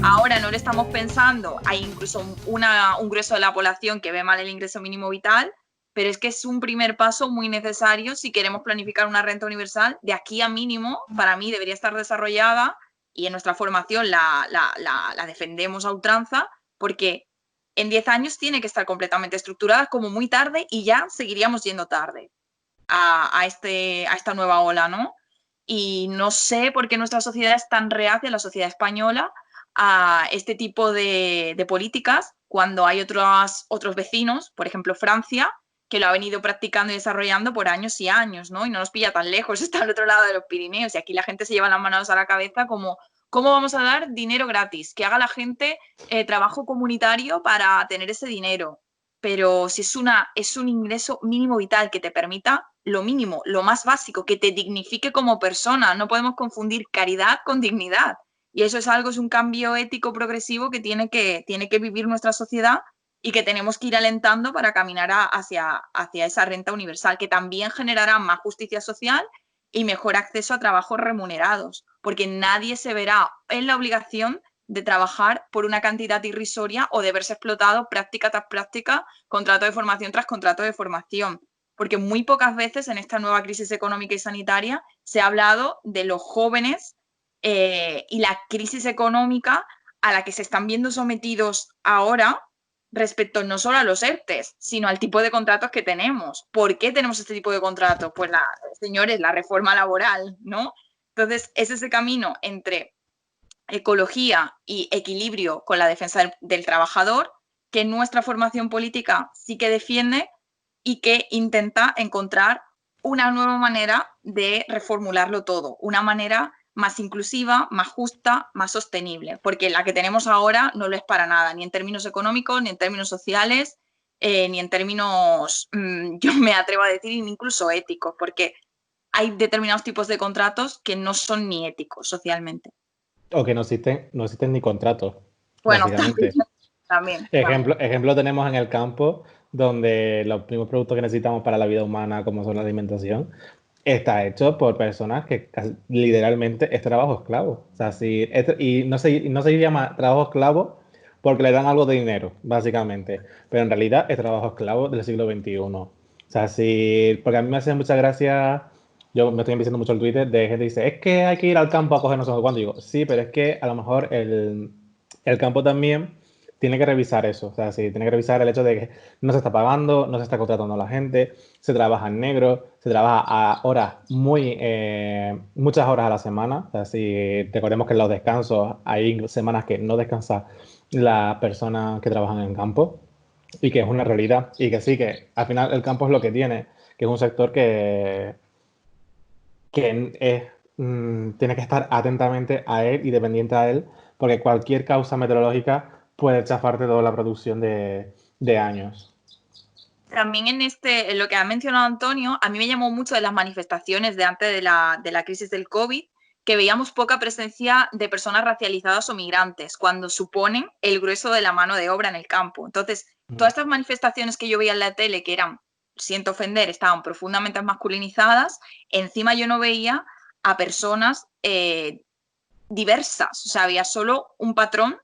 Ahora no le estamos pensando, hay incluso un grueso de la población que ve mal el ingreso mínimo vital, pero es que es un primer paso muy necesario si queremos planificar una renta universal. De aquí a mínimo, para mí debería estar desarrollada y en nuestra formación la defendemos a ultranza, porque en 10 años tiene que estar completamente estructurada, como muy tarde, y ya seguiríamos yendo tarde a esta nueva ola, ¿no? Y no sé por qué nuestra sociedad es tan reacia, la sociedad española, a este tipo de políticas, cuando hay otros vecinos, por ejemplo Francia, que lo ha venido practicando y desarrollando por años y años, ¿no? Y no nos pilla tan lejos, está al otro lado de los Pirineos, y aquí la gente se lleva las manos a la cabeza como, ¿cómo vamos a dar dinero gratis? Que haga la gente trabajo comunitario para tener ese dinero. Pero si es un ingreso mínimo vital que te permita lo mínimo, lo más básico, que te dignifique como persona. No podemos confundir caridad con dignidad. Y eso es algo, es un cambio ético progresivo que tiene que vivir nuestra sociedad y que tenemos que ir alentando para caminar hacia esa renta universal, que también generará más justicia social y mejor acceso a trabajos remunerados, porque nadie se verá en la obligación de trabajar por una cantidad irrisoria o de verse explotado práctica tras práctica, contrato de formación tras contrato de formación. Porque muy pocas veces en esta nueva crisis económica y sanitaria se ha hablado de los jóvenes y la crisis económica a la que se están viendo sometidos ahora respecto no solo a los ERTES, sino al tipo de contratos que tenemos. ¿Por qué tenemos este tipo de contratos? Pues, señores, la reforma laboral, ¿no? Entonces, es ese camino entre ecología y equilibrio con la defensa del trabajador que nuestra formación política sí que defiende y que intenta encontrar una nueva manera de reformularlo todo, una manera más inclusiva, más justa, más sostenible, porque la que tenemos ahora no lo es para nada, ni en términos económicos, ni en términos sociales, ni en términos, yo me atrevo a decir, incluso éticos, porque hay determinados tipos de contratos que no son ni éticos socialmente. O que no existen ni contratos, Bueno, básicamente. también. Ejemplo tenemos en el campo, donde los mismos productos que necesitamos para la vida humana, como son la alimentación, está hecho por personas que literalmente es trabajo esclavo. O sea, y no se llama trabajo esclavo porque le dan algo de dinero, básicamente. Pero en realidad es trabajo esclavo del siglo XXI. O sea, porque a mí me hace mucha gracia, yo me estoy enviando mucho el Twitter de gente que dice, es que hay que ir al campo a coger no sé cuánto. Digo, sí, pero es que a lo mejor el campo también tiene que revisar eso. O sea, sí, tiene que revisar el hecho de que no se está pagando, no se está contratando a la gente, se trabaja en negro, se trabaja a horas muchas horas a la semana. O sea, si recordemos que en los descansos hay semanas que no descansa la persona que trabaja en el campo y que es una realidad. Y que sí, que al final el campo es lo que tiene, que es un sector tiene que estar atentamente a él y dependiente a él, porque cualquier causa meteorológica puede chafarte toda la producción de años. También en lo que ha mencionado Antonio, a mí me llamó mucho de las manifestaciones de antes de la crisis del COVID, que veíamos poca presencia de personas racializadas o migrantes, cuando suponen el grueso de la mano de obra en el campo. Entonces, todas estas manifestaciones que yo veía en la tele, que eran, siento ofender, estaban profundamente masculinizadas, encima yo no veía a personas diversas, o sea, había solo un patrón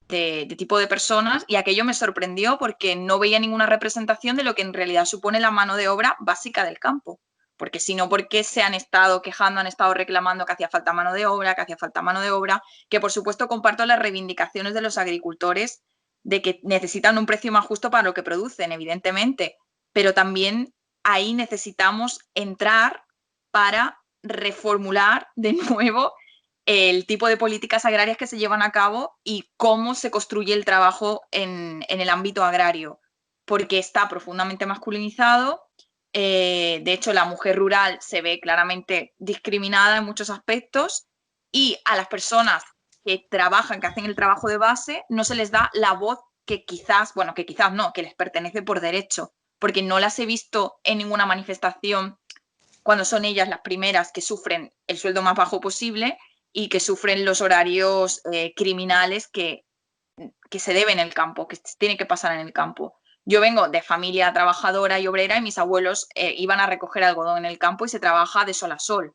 de tipo de personas, y aquello me sorprendió porque no veía ninguna representación de lo que en realidad supone la mano de obra básica del campo. Porque si no, ¿por qué se han estado quejando, han estado reclamando que hacía falta mano de obra, que hacía falta mano de obra? Que por supuesto comparto las reivindicaciones de los agricultores de que necesitan un precio más justo para lo que producen, evidentemente, pero también ahí necesitamos entrar para reformular de nuevo el tipo de políticas agrarias que se llevan a cabo y cómo se construye el trabajo en el ámbito agrario, porque está profundamente masculinizado. De hecho, la mujer rural se ve claramente discriminada en muchos aspectos, y a las personas que trabajan, que hacen el trabajo de base, no se les da la voz que quizás no, que les pertenece por derecho, porque no las he visto en ninguna manifestación cuando son ellas las primeras que sufren el sueldo más bajo posible y que sufren los horarios criminales que se deben en el campo, que tiene que pasar en el campo. Yo vengo de familia trabajadora y obrera y mis abuelos iban a recoger algodón en el campo y se trabaja de sol a sol.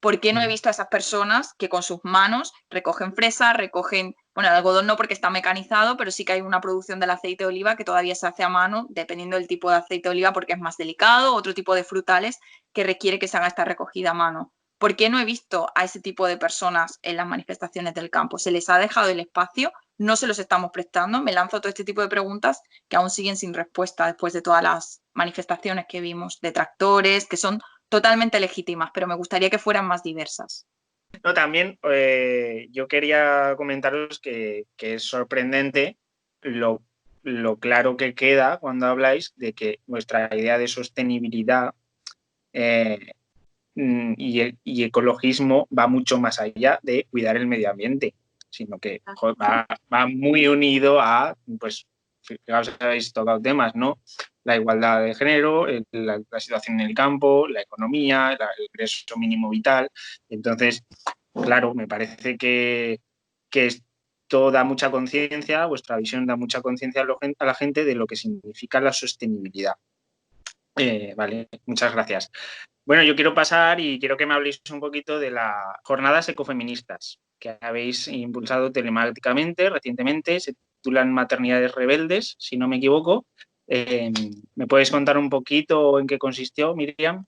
¿Por qué no he visto a esas personas que con sus manos recogen fresas, recogen, bueno, el algodón no porque está mecanizado, pero sí que hay una producción del aceite de oliva que todavía se hace a mano, dependiendo del tipo de aceite de oliva porque es más delicado, otro tipo de frutales que requiere que se haga esta recogida a mano? ¿Por qué no he visto a ese tipo de personas en las manifestaciones del campo? ¿Se les ha dejado el espacio? ¿No se los estamos prestando? Me lanzo todo este tipo de preguntas que aún siguen sin respuesta después de todas las manifestaciones que vimos de tractores, que son totalmente legítimas, pero me gustaría que fueran más diversas. No, también yo quería comentaros que es sorprendente lo claro que queda cuando habláis de que vuestra idea de sostenibilidad y ecologismo va mucho más allá de cuidar el medio ambiente, sino que va muy unido a, pues, fijaos, habéis tocado temas, ¿no? La igualdad de género, la situación en el campo, la economía, el ingreso mínimo vital. Entonces, claro, me parece que esto da mucha conciencia, vuestra visión da mucha conciencia a la gente de lo que significa la sostenibilidad. Vale, muchas gracias. Bueno, yo quiero pasar y quiero que me habléis un poquito de las jornadas ecofeministas que habéis impulsado telemáticamente recientemente. Se titulan Maternidades Rebeldes, si no me equivoco. ¿Me puedes contar un poquito en qué consistió, Miriam?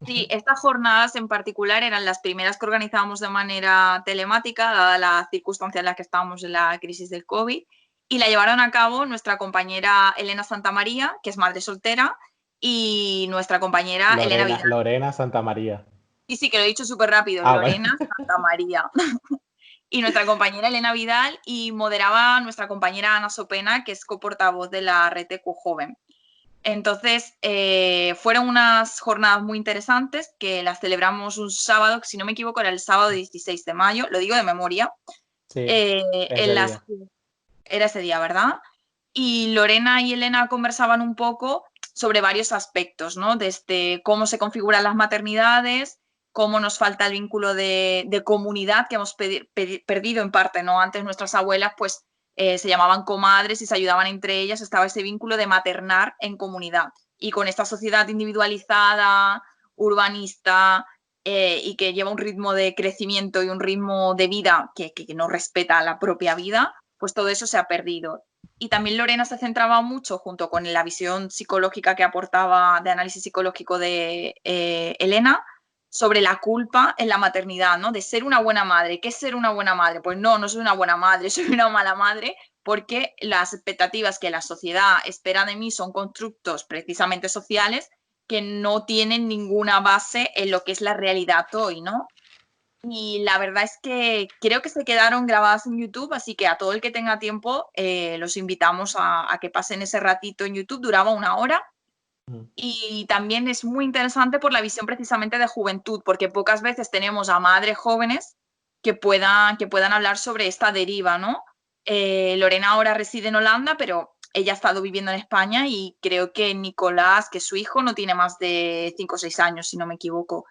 Sí, estas jornadas en particular eran las primeras que organizábamos de manera telemática, dada las circunstancias en las que estábamos en la crisis del COVID, y la llevaron a cabo nuestra compañera Elena Santamaría, que es madre soltera, y nuestra compañera Elena Vidal. Lorena Santamaría. Y sí, que lo he dicho súper rápido, Lorena bueno. Santamaría. Y nuestra compañera Elena Vidal, y moderaba nuestra compañera Ana Sopena, que es coportavoz de la Red EQ Joven. Entonces, fueron unas jornadas muy interesantes que las celebramos un sábado, que si no me equivoco era el sábado 16 de mayo, lo digo de memoria. Sí, Era ese día, ¿verdad? Y Lorena y Elena conversaban un poco sobre varios aspectos, ¿no? Desde cómo se configuran las maternidades, cómo nos falta el vínculo de comunidad que hemos perdido en parte, ¿no? Antes nuestras abuelas, pues, se llamaban comadres y se ayudaban entre ellas, estaba ese vínculo de maternar en comunidad. Y con esta sociedad individualizada, urbanista, y que lleva un ritmo de crecimiento y un ritmo de vida que no respeta la propia vida, pues todo eso se ha perdido. Y también Lorena se centraba mucho, junto con la visión psicológica que aportaba de análisis psicológico de Elena, sobre la culpa en la maternidad, ¿no? De ser una buena madre. ¿Qué es ser una buena madre? Pues no soy una buena madre, soy una mala madre, porque las expectativas que la sociedad espera de mí son constructos precisamente sociales que no tienen ninguna base en lo que es la realidad hoy, ¿no? Y la verdad es que creo que se quedaron grabadas en YouTube, así que a todo el que tenga tiempo los invitamos a que pasen ese ratito en YouTube, duraba 1 hora. Y también es muy interesante por la visión precisamente de juventud, porque pocas veces tenemos a madres jóvenes que puedan hablar sobre esta deriva, ¿no? Lorena ahora reside en Holanda, pero ella ha estado viviendo en España y creo que Nicolás, que es su hijo, no tiene más de 5 o 6 años, si no me equivoco.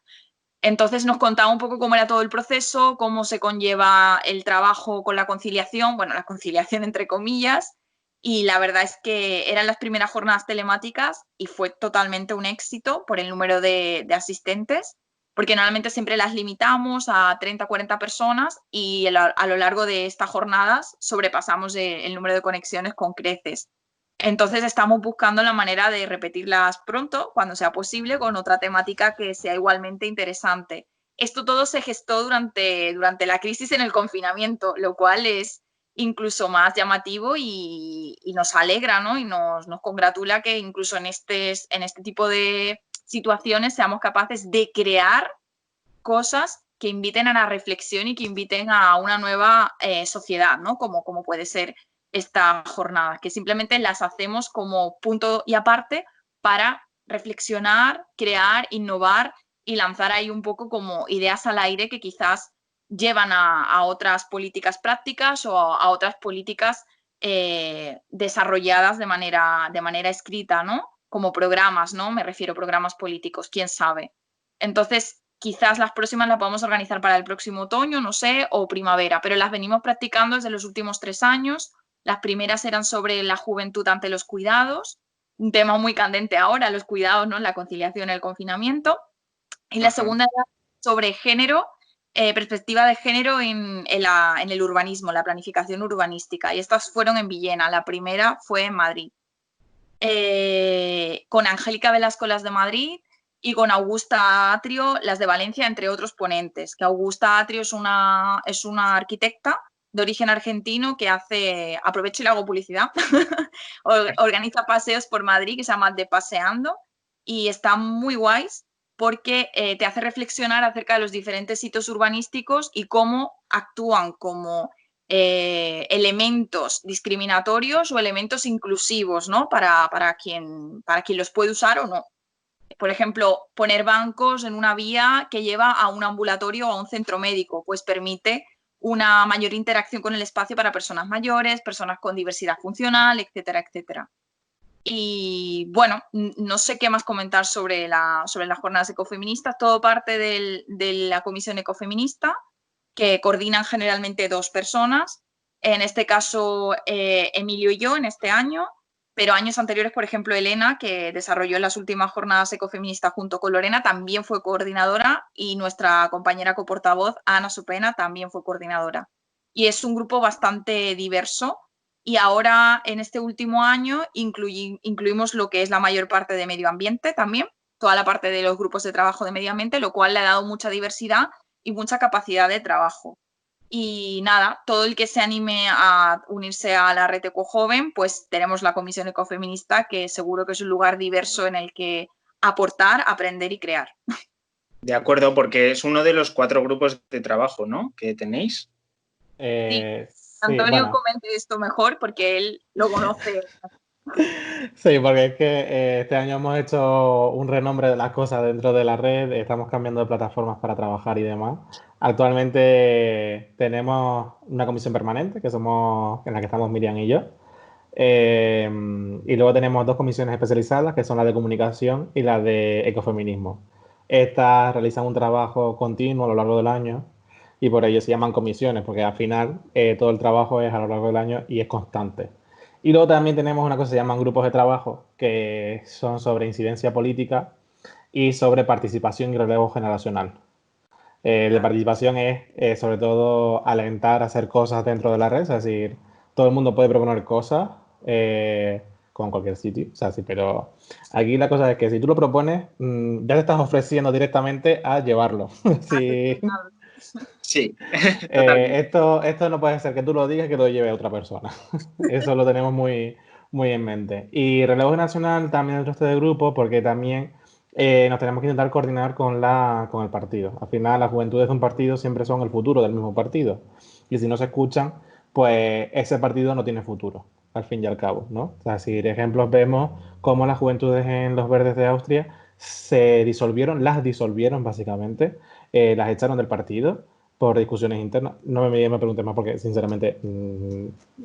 Entonces nos contaba un poco cómo era todo el proceso, cómo se conlleva el trabajo con la conciliación, bueno, la conciliación entre comillas, y la verdad es que eran las primeras jornadas telemáticas y fue totalmente un éxito por el número de asistentes, porque normalmente siempre las limitamos a 30 o 40 personas y a lo largo de estas jornadas sobrepasamos el número de conexiones con creces. Entonces estamos buscando la manera de repetirlas pronto, cuando sea posible, con otra temática que sea igualmente interesante. Esto todo se gestó durante la crisis en el confinamiento, lo cual es incluso más llamativo y nos alegra, ¿no? Y nos congratula que incluso en este tipo de situaciones seamos capaces de crear cosas que inviten a la reflexión y que inviten a una nueva sociedad, ¿no? Como puede ser esta jornada, que simplemente las hacemos como punto y aparte para reflexionar, crear, innovar y lanzar ahí un poco como ideas al aire que quizás llevan a otras políticas prácticas o a otras políticas desarrolladas de manera escrita, ¿no? Como programas, ¿no? Me refiero a programas políticos, quién sabe. Entonces, quizás las próximas las podamos organizar para el próximo otoño, no sé, o primavera, pero las venimos practicando desde los últimos 3 años Las primeras eran sobre la juventud ante los cuidados, un tema muy candente ahora, los cuidados, ¿no? La conciliación, el confinamiento. Y la segunda era sobre género, perspectiva de género en el urbanismo, la planificación urbanística. Y estas fueron en Villena. La primera fue en Madrid. Con Angélica Velasco, las de Madrid, y con Augusta Atrio, las de Valencia, entre otros ponentes. Que Augusta Atrio es una arquitecta de origen argentino que aprovecho y le hago publicidad, organiza paseos por Madrid que se llama De Paseando y están muy guays porque te hace reflexionar acerca de los diferentes sitios urbanísticos y cómo actúan como elementos discriminatorios o elementos inclusivos, ¿no? Para quien los puede usar o no. Por ejemplo, poner bancos en una vía que lleva a un ambulatorio o a un centro médico, pues permite una mayor interacción con el espacio para personas mayores, personas con diversidad funcional, etcétera, etcétera. Y bueno, no sé qué más comentar sobre las jornadas ecofeministas. Todo parte de la Comisión Ecofeminista, que coordinan generalmente 2 personas. En este caso, Emilio y yo en este año, pero años anteriores, por ejemplo, Elena, que desarrolló las últimas jornadas ecofeministas junto con Lorena, también fue coordinadora, y nuestra compañera coportavoz, Ana Supena, también fue coordinadora. Y es un grupo bastante diverso. Y ahora, en este último año, incluimos lo que es la mayor parte de medio ambiente también, toda la parte de los grupos de trabajo de medio ambiente, lo cual le ha dado mucha diversidad y mucha capacidad de trabajo. Y nada, todo el que se anime a unirse a la red Ecojoven, pues tenemos la Comisión Ecofeminista, que seguro que es un lugar diverso en el que aportar, aprender y crear. De acuerdo, porque es uno de los 4 grupos de trabajo, ¿no?, que tenéis. Sí. Sí, Antonio bueno. comente esto mejor porque él lo conoce. Sí, porque es que este año hemos hecho un renombre de las cosas dentro de la red, estamos cambiando de plataformas para trabajar y demás. Actualmente tenemos una comisión permanente en la que estamos Miriam y yo. Y luego tenemos 2 comisiones especializadas, que son la de comunicación y la de ecofeminismo. Estas realizan un trabajo continuo a lo largo del año y por ello se llaman comisiones, porque al final todo el trabajo es a lo largo del año y es constante. Y luego también tenemos una cosa que se llaman grupos de trabajo, que son sobre incidencia política y sobre participación y relevo generacional. De participación es sobre todo alentar a hacer cosas dentro de la red, es decir, todo el mundo puede proponer cosas con cualquier sitio, o sea, sí, pero aquí la cosa es que si tú lo propones, ya te estás ofreciendo directamente a llevarlo. Sí. Sí, totalmente. Esto no puede ser que tú lo digas y que lo lleve otra persona. Eso lo tenemos muy, muy en mente. Y relevo nacional también el resto del grupo, porque también nos tenemos que intentar coordinar con el partido. Al final, las juventudes de un partido siempre son el futuro del mismo partido. Y si no se escuchan, pues ese partido no tiene futuro, al fin y al cabo, ¿no? O sea, si de ejemplos vemos cómo las juventudes en los verdes de Austria las disolvieron básicamente, las echaron del partido por discusiones internas. No me preguntes más porque, sinceramente,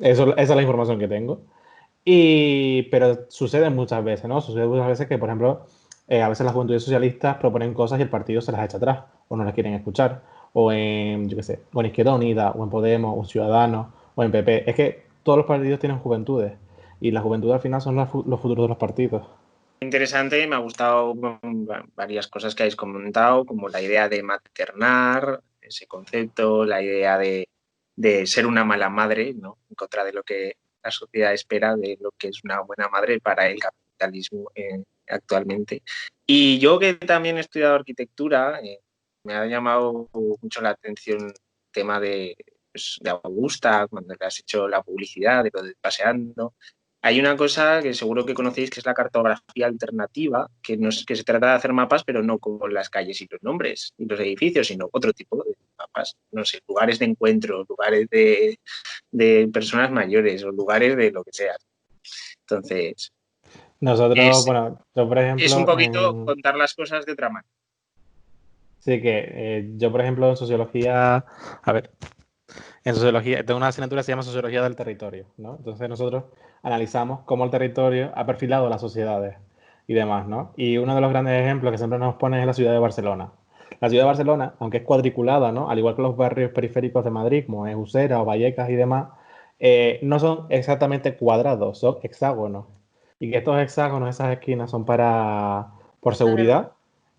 esa es la información que tengo. Pero sucede muchas veces, ¿no? Sucede muchas veces que, por ejemplo, a veces las juventudes socialistas proponen cosas y el partido se las echa atrás o no las quieren escuchar. O en, yo qué sé, o en Izquierda Unida, o en Podemos, o en Ciudadanos, o en PP. Es que todos los partidos tienen juventudes y las juventudes al final son los futuros de los partidos. Interesante, me ha gustado varias cosas que habéis comentado, como la idea de maternar, ese concepto, la idea de ser una mala madre, ¿no?, en contra de lo que la sociedad espera de lo que es una buena madre para el capitalismo actualmente. Y yo, que también he estudiado arquitectura, me ha llamado mucho la atención el tema de Augusta, cuando le has hecho la publicidad de lo de Paseando. Hay una cosa que seguro que conocéis, que es la cartografía alternativa, que no es que se trata de hacer mapas, pero no con las calles y los nombres y los edificios, sino otro tipo de mapas. No sé, lugares de encuentro, lugares de personas mayores o lugares de lo que sea. Entonces, Nosotros, bueno, yo por ejemplo... es un poquito contar las cosas de otra manera. Sí, que yo por ejemplo en sociología... A ver... En sociología, tengo una asignatura que se llama Sociología del Territorio, ¿no? Entonces nosotros analizamos cómo el territorio ha perfilado las sociedades y demás, ¿no? Y uno de los grandes ejemplos que siempre nos ponen es la ciudad de Barcelona. La ciudad de Barcelona, aunque es cuadriculada, ¿no?, al igual que los barrios periféricos de Madrid, como es Usera o Vallecas y demás, no son exactamente cuadrados, son hexágonos. Y que estos hexágonos, esas esquinas, son por seguridad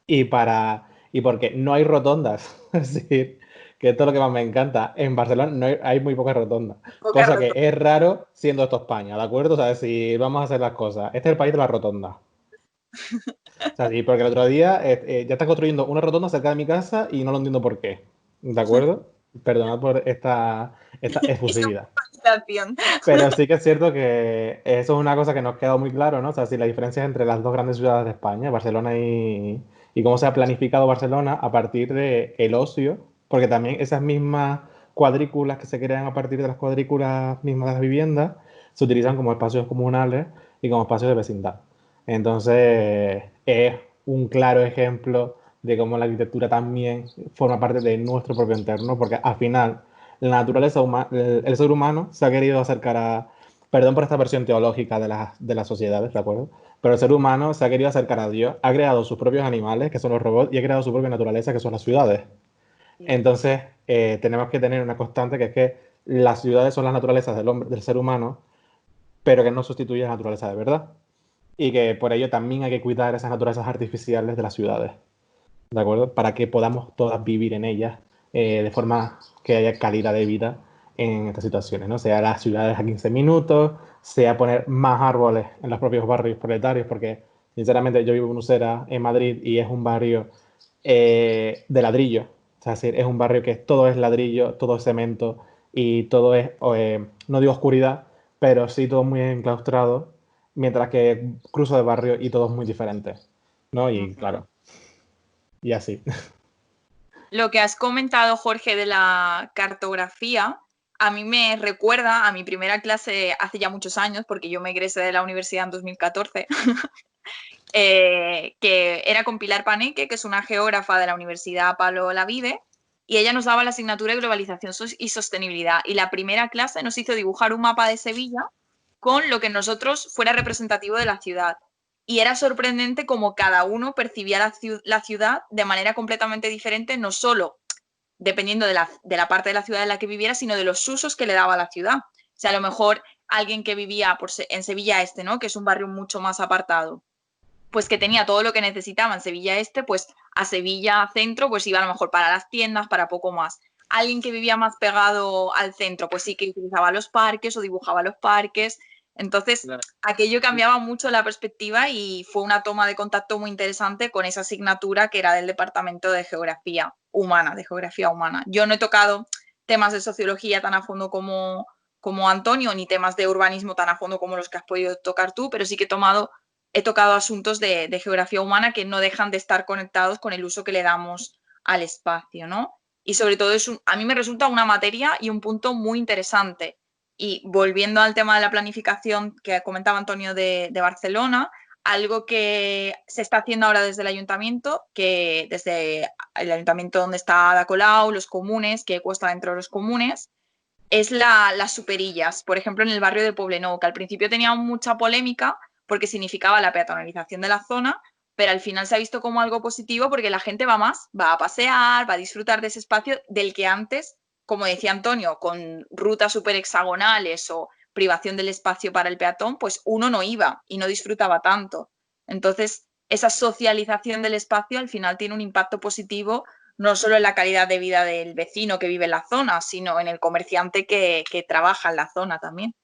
y porque no hay rotondas. Es decir, que esto es lo que más me encanta. En Barcelona hay muy pocas rotondas. Poca Cosa que razón. es raro siendo esto España, ¿de acuerdo? O sea, si vamos a hacer las cosas. Este es el país de las rotondas. O sea, sí, porque el otro día ya están construyendo una rotonda cerca de mi casa y no lo entiendo por qué. ¿De acuerdo? Perdonad por esta Esa efusividad. urbanización. Pero sí que es cierto que eso es una cosa que nos queda muy claro, ¿no? O sea, si la diferencia entre las dos grandes ciudades de España, Barcelona y cómo se ha planificado Barcelona a partir del ocio, porque también esas mismas cuadrículas que se crean a partir de las cuadrículas mismas de las viviendas se utilizan como espacios comunales y como espacios de vecindad. Entonces, es un claro ejemplo de cómo la arquitectura también forma parte de nuestro propio entorno, porque al final la naturaleza humana, el ser humano se ha querido acercar a, perdón por esta versión teológica de las sociedades, ¿de acuerdo? Pero el ser humano se ha querido acercar a Dios, ha creado sus propios animales, que son los robots, y ha creado su propia naturaleza, que son las ciudades. Entonces, tenemos que tener una constante que es que las ciudades son las naturalezas del hombre, del ser humano, pero que no sustituyen la naturaleza de verdad. Y que por ello también hay que cuidar esas naturalezas artificiales de las ciudades, ¿de acuerdo? Para que podamos todas vivir en ellas de forma que haya calidad de vida en estas situaciones, ¿no? Sea las ciudades a 15 minutos, sea poner más árboles en los propios barrios proletarios, porque sinceramente yo vivo en Usera, en Madrid, y es un barrio de ladrillo. O sea, es un barrio que todo es ladrillo, todo es cemento y todo es, no digo oscuridad, pero sí todo muy enclaustrado, mientras que cruzo de barrio y todo es muy diferente, ¿no? Y claro, y así. Lo que has comentado, Jorge, de la cartografía, a mí me recuerda a mi primera clase hace ya muchos años, porque yo me egresé de la universidad en 2014, que era con Pilar Paneque, que es una geógrafa de la Universidad Pablo Olavide, y ella nos daba la asignatura de globalización y sostenibilidad. Y la primera clase nos hizo dibujar un mapa de Sevilla con lo que nosotros fuera representativo de la ciudad. Y era sorprendente como cada uno percibía la ciudad de manera completamente diferente, no solo dependiendo de la parte de la ciudad en la que viviera, sino de los usos que le daba a la ciudad. O sea, a lo mejor alguien que vivía en Sevilla Este, ¿no? Que es un barrio mucho más apartado, pues que tenía todo lo que necesitaba en Sevilla Este, pues a Sevilla Centro, pues iba a lo mejor para las tiendas, para poco más. Alguien que vivía más pegado al centro, pues sí que utilizaba los parques o dibujaba los parques. Entonces, claro, aquello cambiaba mucho la perspectiva y fue una toma de contacto muy interesante con esa asignatura que era del Departamento de Geografía Humana, de Geografía Humana. Yo no he tocado temas de sociología tan a fondo como Antonio, ni temas de urbanismo tan a fondo como los que has podido tocar tú, pero sí que he tocado asuntos de geografía humana que no dejan de estar conectados con el uso que le damos al espacio, ¿no? Y sobre todo a mí me resulta una materia y un punto muy interesante. Y volviendo al tema de la planificación que comentaba Antonio de Barcelona, algo que se está haciendo ahora desde el ayuntamiento, que desde el ayuntamiento donde está Ada Colau, los comunes, que cuesta dentro de los comunes, es las superillas. Por ejemplo, en el barrio de Poblenou, que al principio tenía mucha polémica porque significaba la peatonalización de la zona, pero al final se ha visto como algo positivo porque la gente va más, va a pasear, va a disfrutar de ese espacio del que antes, como decía Antonio, con rutas súper hexagonales o privación del espacio para el peatón, pues uno no iba y no disfrutaba tanto. Entonces, esa socialización del espacio al final tiene un impacto positivo no solo en la calidad de vida del vecino que vive en la zona, sino en el comerciante que trabaja en la zona también.